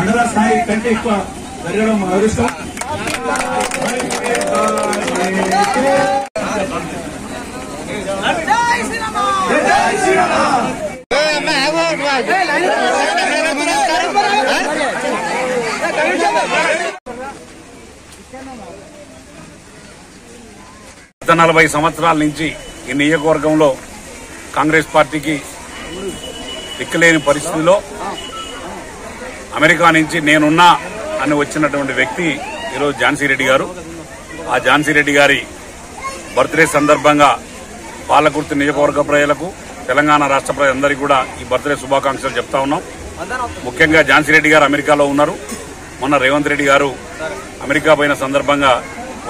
మండల స్థాయి కంటే ఎక్కువ జరగడం మా అదృష్టం. గత 40 సంవత్సరాల నుంచి ఈ నియోజకవర్గంలో కాంగ్రెస్ పార్టీకి దిక్కులేని పరిస్థితిలో అమెరికా నుంచి నేనున్నా అని వచ్చినటువంటి వ్యక్తి ఈరోజు ఝాన్సీ రెడ్డి గారు. ఆ ఝాన్సీ రెడ్డి గారి బర్త్డే సందర్భంగా పాలకుర్తి నియోజకవర్గ ప్రజలకు, తెలంగాణ రాష్ట్ర ప్రజలందరికీ కూడా ఈ బర్త్డే శుభాకాంక్షలు చెప్తా ఉన్నాం. ముఖ్యంగా ఝాన్సీ రెడ్డి గారు అమెరికాలో ఉన్నారు. మొన్న రేవంత్ రెడ్డి గారు అమెరికా పోయిన సందర్భంగా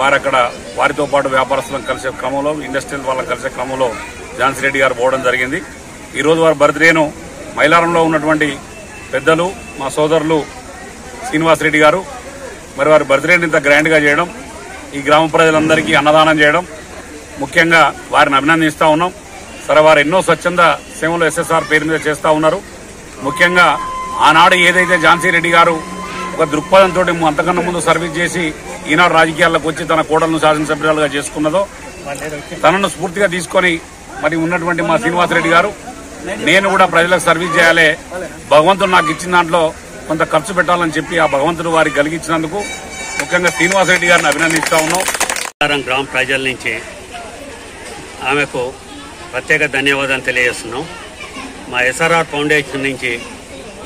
వారక్కడ వారితో పాటు వ్యాపారస్తులను కలిసే క్రమంలో, ఇండస్ట్రియల్ వాళ్ళని కలిసే క్రమంలో ఝాన్సీ రెడ్డి గారు పోవడం జరిగింది. ఈరోజు వారి బర్త్డేను మైలారంలో ఉన్నటువంటి పెద్దలు, మా సోదరులు శ్రీనివాసరెడ్డి గారు మరి వారి బర్త్డేని ఇంత గ్రాండ్గా చేయడం, ఈ గ్రామ ప్రజలందరికీ అన్నదానం చేయడం, ముఖ్యంగా వారిని అభినందిస్తూ ఉన్నాం. సరే, వారు ఎన్నో స్వచ్ఛంద సేవలు ఎస్ఎస్ఆర్ పేరు మీద చేస్తూ ఉన్నారు. ముఖ్యంగా ఆనాడు ఏదైతే ఝాన్సీ రెడ్డి గారు ఒక దృక్పథంతో అంతకన్నా ముందు సర్వీస్ చేసి ఈనాడు రాజకీయాల్లోకి వచ్చి తన కోడలను శాసనసభ్యురాలుగా చేసుకున్నదో, తనను స్ఫూర్తిగా తీసుకొని మరి ఉన్నటువంటి మా శ్రీనివాసరెడ్డి గారు, నేను కూడా ప్రజలకు సర్వీస్ చేయాలి, భగవంతుడు నాకు ఇచ్చిన దాంట్లో కొంత ఖర్చు పెట్టాలని చెప్పి ఆ భగవంతుడు వారికి కలిగించినందుకు ముఖ్యంగా శ్రీనివాసరెడ్డి గారిని అభినందిస్తా ఉన్నాం. గ్రామ ప్రజల నుంచి ఆమెకు ప్రత్యేక ధన్యవాదాలు తెలియజేస్తున్నాం. మా ఎస్ఆర్ఆర్ ఫౌండేషన్ నుంచి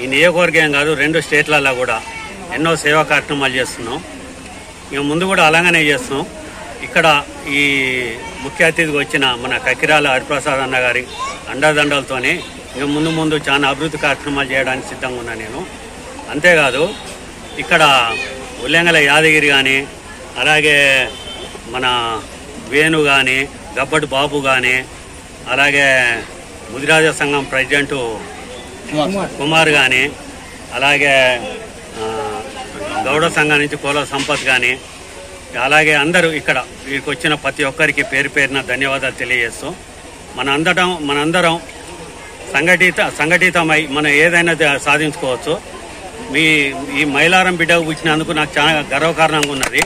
ఈ నియోజకవర్గం కాదు 2 స్టేట్లలో కూడా ఎన్నో సేవా కార్యక్రమాలు చేస్తున్నాం. ఇక ముందు కూడా అలాగనే చేస్తున్నాం. ఇక్కడ ఈ ముఖ్య అతిథికి వచ్చిన మన కకిరాల హరిప్రసాద్ అన్న గారి అండదండలతోనే ఇక ముందు చాలా అభివృద్ధి కార్యక్రమాలు చేయడానికి సిద్ధంగా ఉన్నా నేను. అంతేకాదు ఇక్కడ ఉల్లంగల యాదగిరి కానీ, అలాగే మన వేణు కానీ, గబ్బటి బాబు కానీ, అలాగే ముదిరాజ సంఘం ప్రెసిడెంటు కుమార్ కానీ, అలాగే గౌడ సంఘం నుంచి కోల సంపత్ కానీ, అలాగే అందరూ ఇక్కడ వీరికి వచ్చిన ప్రతి ఒక్కరికి పేరు పేరున ధన్యవాదాలు తెలియజేస్తూ మనందరం సంఘటితమై మనం ఏదైనా సాధించుకోవచ్చు. ఈ మైలారం బిడ్డకు పుట్టినందుకు నాకు చాలా గర్వకారణంగా ఉన్నది.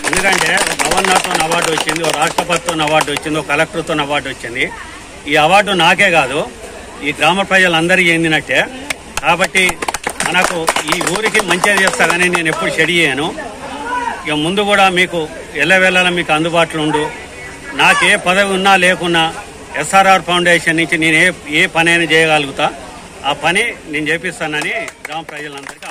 ఎందుకంటే గవర్నర్తో అవార్డు వచ్చింది, ఓ రాష్ట్రపతితో అవార్డు వచ్చింది, ఓ కలెక్టర్తో అవార్డు వచ్చింది. ఈ అవార్డు నాకే కాదు, ఈ గ్రామ ప్రజలందరికీ చెందినట్టే. కాబట్టి మనకు ఈ ఊరికి మంచిగా చేస్తానని నేను ఎప్పుడు చెడి చేయను. ఇక ముందు కూడా మీకు ఎల్లవేళలా మీకు అందుబాటులో ఉండు. నాకు ఏ పదవి ఉన్నా లేకున్నా ఎస్ఆర్ఆర్ ఫౌండేషన్ నుంచి నేను ఏ పనైనా చేయగలుగుతా. ఆ పని నేను చేపిస్తానని గ్రామ ప్రజలందరికీ